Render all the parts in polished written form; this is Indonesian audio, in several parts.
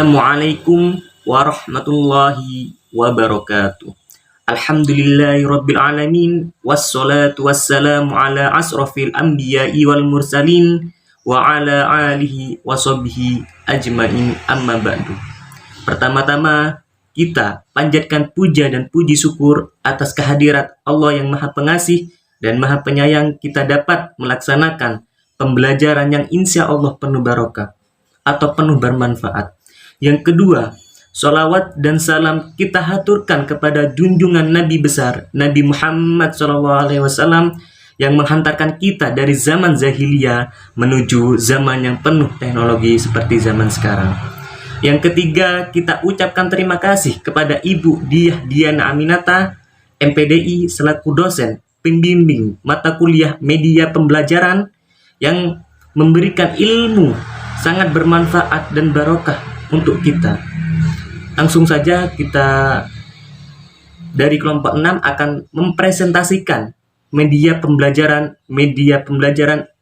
Assalamualaikum warahmatullahi wabarakatuh. Alhamdulillahirabbil alamin wassalatu wassalamu ala asrofil anbiya'i wal mursalin wa ala alihi washabbihi ajmain amma ba'du. Pertama-tama kita panjatkan puja dan puji syukur atas kehadirat Allah yang Maha Pengasih dan Maha Penyayang, kita dapat melaksanakan pembelajaran yang insya Allah penuh barokah atau penuh bermanfaat. Yang kedua, sholawat dan salam kita haturkan kepada junjungan Nabi besar Nabi Muhammad SAW yang menghantarkan kita dari zaman jahiliyah menuju zaman yang penuh teknologi seperti zaman sekarang. Yang ketiga, kita ucapkan terima kasih kepada Ibu Diah Diana Aminata, MPDI, selaku dosen pembimbing mata kuliah media pembelajaran yang memberikan ilmu sangat bermanfaat dan barokah untuk kita. Langsung saja kita dari kelompok 6 akan mempresentasikan media pembelajaran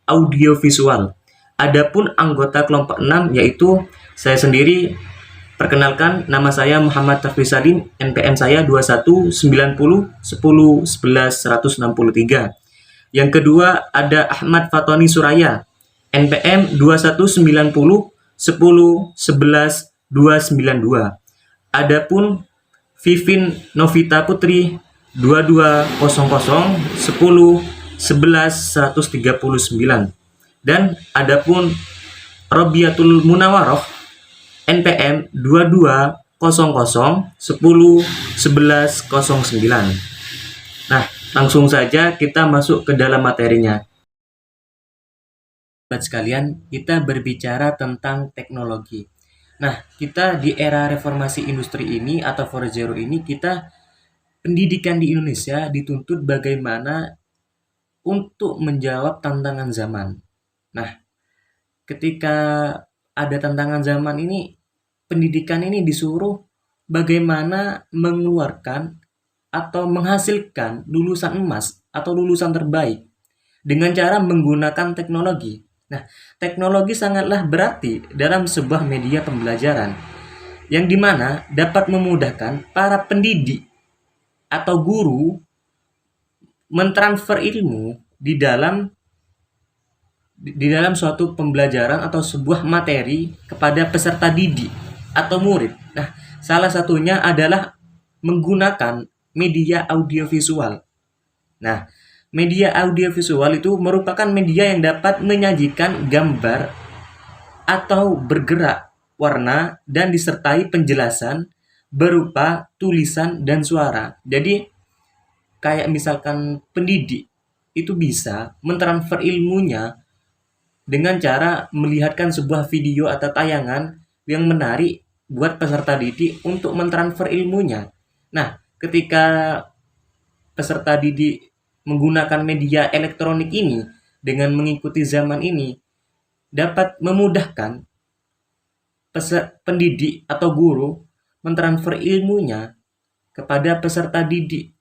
audiovisual. Adapun anggota kelompok 6 yaitu saya sendiri. Perkenalkan, nama saya Muhammad Tafriz Salim, NPM saya 2190101163. Yang kedua ada Ahmad Fatoni Suraya, NPM 2190101192. Adapun Vivin Novita Putri 2200101139. Dan adapun Robiatul Munawaroh NPM 2200101109. Nah, langsung saja kita masuk ke dalam materinya. Sahabat sekalian, kita berbicara tentang teknologi. Nah, kita di era reformasi industri ini atau 4.0 ini, kita pendidikan di Indonesia dituntut bagaimana untuk menjawab tantangan zaman. Nah, ketika ada tantangan zaman ini, pendidikan ini disuruh bagaimana mengeluarkan atau menghasilkan lulusan emas atau lulusan terbaik dengan cara menggunakan teknologi. Nah, teknologi sangatlah berarti dalam sebuah media pembelajaran yang dimana dapat memudahkan para pendidik atau guru mentransfer ilmu di dalam suatu pembelajaran atau sebuah materi kepada peserta didik atau murid. Nah, salah satunya adalah menggunakan media audiovisual. Nah, media audiovisual itu merupakan media yang dapat menyajikan gambar atau bergerak warna dan disertai penjelasan berupa tulisan dan suara. Jadi, kayak misalkan pendidik itu bisa mentransfer ilmunya dengan cara melihatkan sebuah video atau tayangan yang menarik buat peserta didik untuk mentransfer ilmunya. Nah, ketika peserta didik menggunakan media elektronik ini dengan mengikuti zaman ini, dapat memudahkan pendidik atau guru mentransfer ilmunya kepada peserta didik,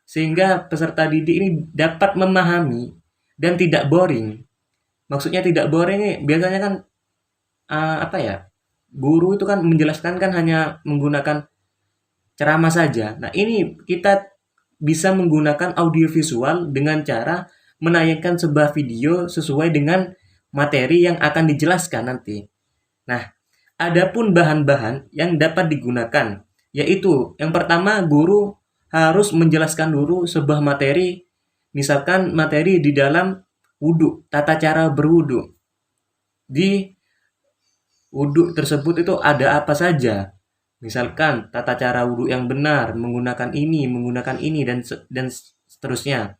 sehingga peserta didik ini dapat memahami dan tidak boring. Maksudnya tidak boring nih, biasanya kan guru itu kan menjelaskan kan hanya menggunakan ceramah saja. Nah, ini kita bisa menggunakan audiovisual dengan cara menayangkan sebuah video sesuai dengan materi yang akan dijelaskan nanti. Nah, adapun bahan-bahan yang dapat digunakan, yaitu yang pertama, guru harus menjelaskan dulu sebuah materi, misalkan materi di dalam wudhu, tata cara berwudhu. Di wudhu tersebut itu ada apa saja. Misalkan tata cara wudhu yang benar, menggunakan ini, dan seterusnya.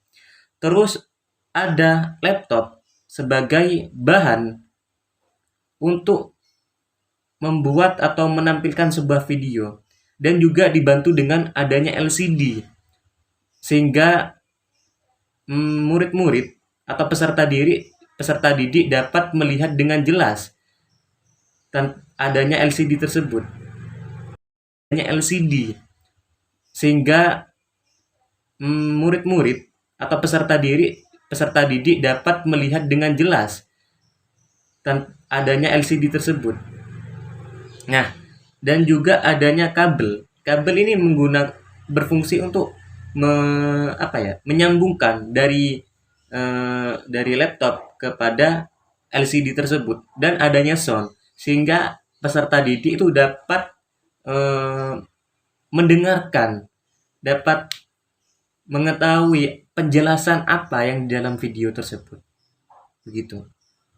Terus ada laptop sebagai bahan untuk membuat atau menampilkan sebuah video. Dan juga dibantu dengan adanya LCD. Sehingga murid-murid atau peserta didik dapat melihat dengan jelas dan adanya LCD tersebut. Adanya LCD sehingga murid-murid atau peserta didik dapat melihat dengan jelas dan adanya LCD tersebut. Nah, dan juga adanya kabel. Kabel ini berfungsi untuk menyambungkan dari laptop kepada LCD tersebut, dan adanya sound sehingga peserta didik itu dapat eh, mendengarkan, dapat mengetahui penjelasan apa yang di dalam video tersebut. Begitu.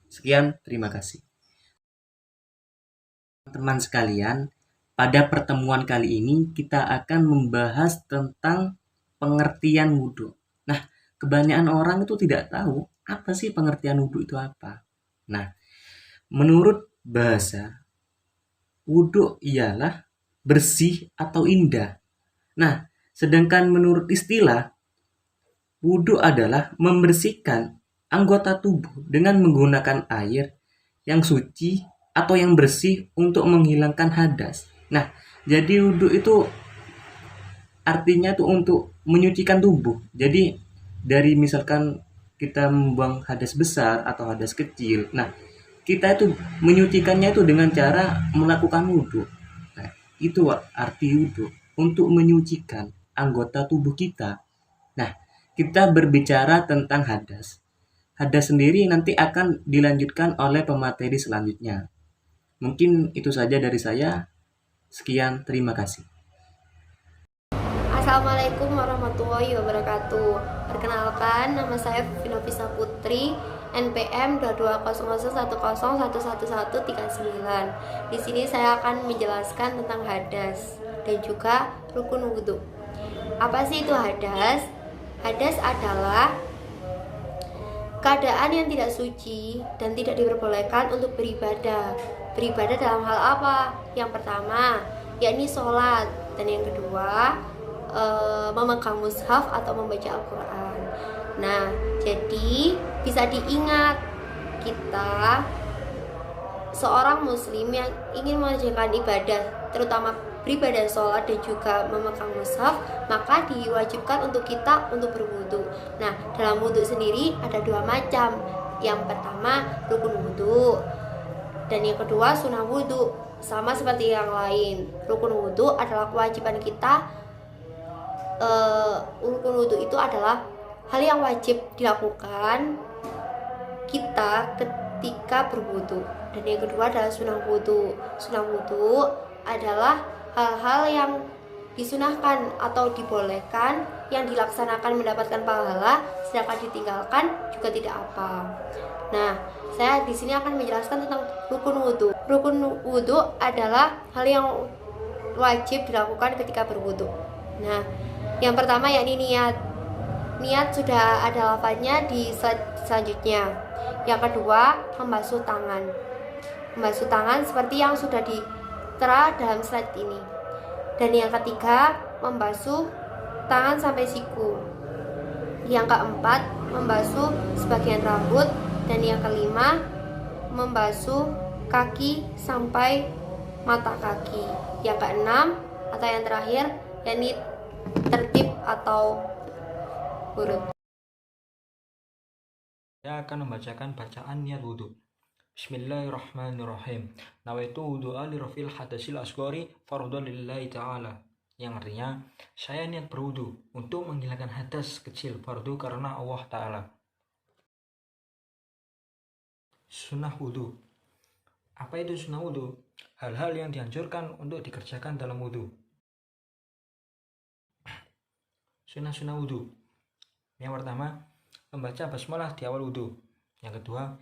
Sekian, terima kasih. Teman sekalian, pada pertemuan kali ini kita akan membahas tentang pengertian wudhu. Nah, kebanyakan orang itu tidak tahu apa sih pengertian wudhu itu apa. Nah, menurut bahasa, wudhu ialah bersih atau indah. Nah, sedangkan menurut istilah, wudhu adalah membersihkan anggota tubuh dengan menggunakan air yang suci atau yang bersih untuk menghilangkan hadas. Nah, jadi wudhu itu artinya tuh untuk menyucikan tubuh. Jadi dari misalkan kita membuang hadas besar atau hadas kecil. Nah, kita itu menyucikannya itu dengan cara melakukan wudhu. Nah, itu arti wudhu, untuk menyucikan anggota tubuh kita. Nah, kita berbicara tentang hadas. Hadas sendiri nanti akan dilanjutkan oleh pemateri selanjutnya. Mungkin itu saja dari saya. Sekian, terima kasih. Assalamualaikum warahmatullahi wabarakatuh. Perkenalkan, nama saya Vinovisa Putri, NPM 220010111139. Di sini saya akan menjelaskan tentang hadas dan juga rukun wudhu. Apa sih itu hadas? Hadas adalah keadaan yang tidak suci dan tidak diperbolehkan untuk beribadah. Beribadah dalam hal apa? Yang pertama, yakni sholat, dan yang kedua, memegang mushaf atau membaca Al-Quran. Nah, jadi bisa diingat, kita seorang muslim yang ingin mengerjakan ibadah, terutama beribadah sholat dan juga memegang mushaf, maka diwajibkan untuk kita untuk berwudu. Nah, dalam wudu sendiri ada dua macam. Yang pertama rukun wudu, dan yang kedua sunnah wudu. Sama seperti yang lain, rukun wudu adalah kewajiban kita. Rukun wudu itu adalah hal yang wajib dilakukan kita ketika berwudu. Dan yang kedua adalah sunnah wudu. Sunnah wudu adalah hal-hal yang disunahkan atau dibolehkan, yang dilaksanakan mendapatkan pahala, sedangkan ditinggalkan juga tidak apa. Nah, saya di sini akan menjelaskan tentang rukun wudu. Rukun wudu adalah hal yang wajib dilakukan ketika berwudu. Nah, yang pertama yakni niat. Niat sudah ada lafaznya di slide selanjutnya. Yang kedua, membasuh tangan. Membasuh tangan seperti yang sudah ditera dalam slide ini. Dan yang ketiga, membasuh tangan sampai siku. Yang keempat, membasuh sebagian rambut. Dan yang kelima, membasuh kaki sampai mata kaki. Yang keenam atau yang terakhir, yakni tertib atau urut. Saya akan membacakan bacaan niat wudhu. Bismillahirrahmanirrahim. Nawaitu wudu'a li rafil hadasil asghari fardhan lillahi ta'ala. Yang artinya, saya niat berwudu untuk menghilangkan hadas kecil fardu karena Allah Ta'ala. Sunnah wudhu. Apa itu sunnah wudhu? Hal-hal yang dianjurkan untuk dikerjakan dalam wudhu. Sunnah wudhu. Yang pertama, membaca basmalah di awal wudhu. Yang kedua,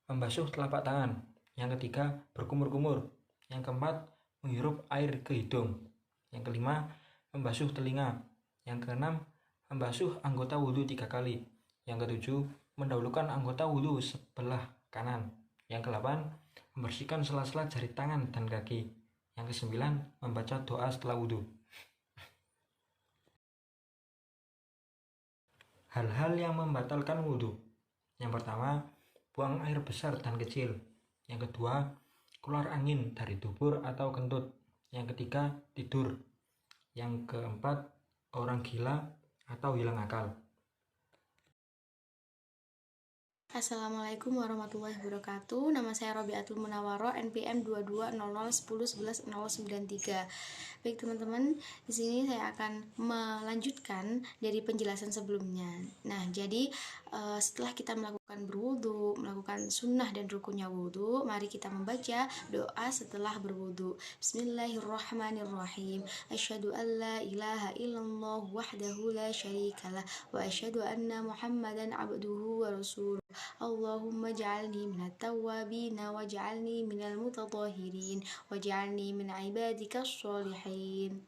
membasuh telapak tangan. Yang ketiga, berkumur-kumur. Yang keempat, menghirup air ke hidung. Yang kelima, membasuh telinga. Yang keenam, membasuh anggota wudhu 3 kali. Yang ketujuh, mendahulukan anggota wudhu sebelah kanan. Yang ke-8, membersihkan sela-sela jari tangan dan kaki. Yang ke-9, membaca doa setelah wudhu. Hal-hal yang membatalkan wudhu. Yang pertama, buang air besar dan kecil. Yang kedua, keluar angin dari dubur atau kentut. Yang ketiga, tidur. Yang keempat, orang gila atau hilang akal. Assalamualaikum warahmatullahi wabarakatuh. Nama saya Robiatul Munawwaroh, NPM 2200111093. Baik teman-teman, di sini saya akan melanjutkan dari penjelasan sebelumnya. Nah, jadi setelah kita melakukan berwudu, melakukan sunnah dan rukunnya wudu, mari kita membaca doa setelah berwudu. Bismillahirrahmanirrahim. Asyhadu an la ilaha illallah wahdahu la syarikalah wa asyhadu anna Muhammadan abduhu wa rasuluh. Allahumma ja'alni minat tawwabina waj'alni minal mutatahhirin waj'alni min ibadika sholihin.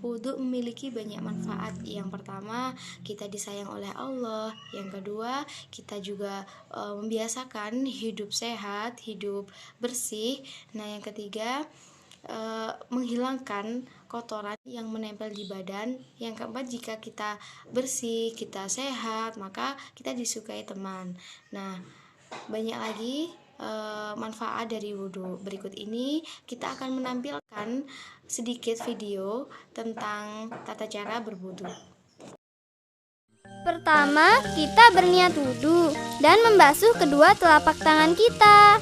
Wudhu memiliki banyak manfaat. Yang pertama, kita disayang oleh Allah. Yang kedua, kita juga membiasakan hidup sehat, hidup bersih. Nah, yang ketiga, menghilangkan kotoran yang menempel di badan. Yang keempat, jika kita bersih, kita sehat, maka kita disukai teman. Nah, banyak lagi manfaat dari wudhu. Berikut ini kita akan menampilkan sedikit video tentang tata cara berwudhu. Pertama, kita berniat wudhu dan membasuh kedua telapak tangan kita.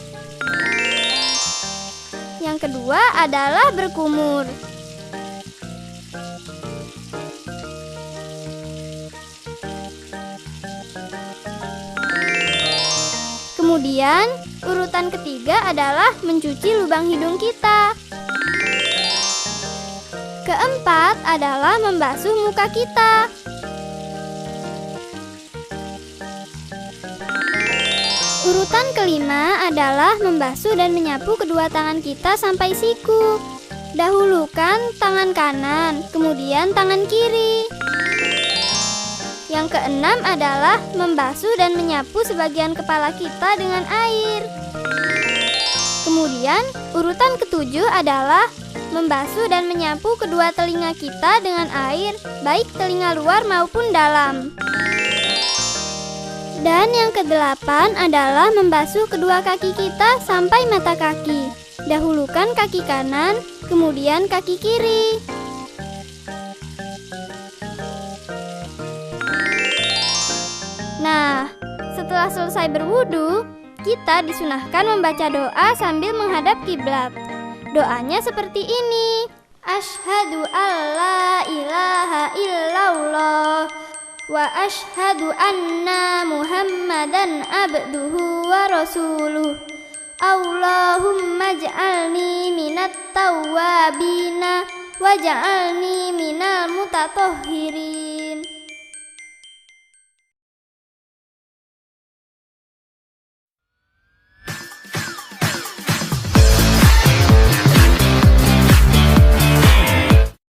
Yang kedua adalah berkumur. Kemudian, urutan ketiga adalah mencuci lubang hidung kita. Keempat adalah membasuh muka kita. Urutan kelima adalah membasuh dan menyapu kedua tangan kita sampai siku. Dahulukan tangan kanan, kemudian tangan kiri. Yang keenam adalah membasuh dan menyapu sebagian kepala kita dengan air. Kemudian, urutan ketujuh adalah membasuh dan menyapu kedua telinga kita dengan air, baik telinga luar maupun dalam. Dan yang kedelapan adalah membasuh kedua kaki kita sampai mata kaki. Dahulukan kaki kanan, kemudian kaki kiri. Nah, setelah selesai berwudu, kita disunahkan membaca doa sambil menghadap kiblat. Doanya seperti ini. Asyhadu alla ilaha illallah wa asyhadu anna Muhammadan abduhu wa rasuluh. Allahumma ja'alni minat tawwabina waj'alni minal mutatahhirin.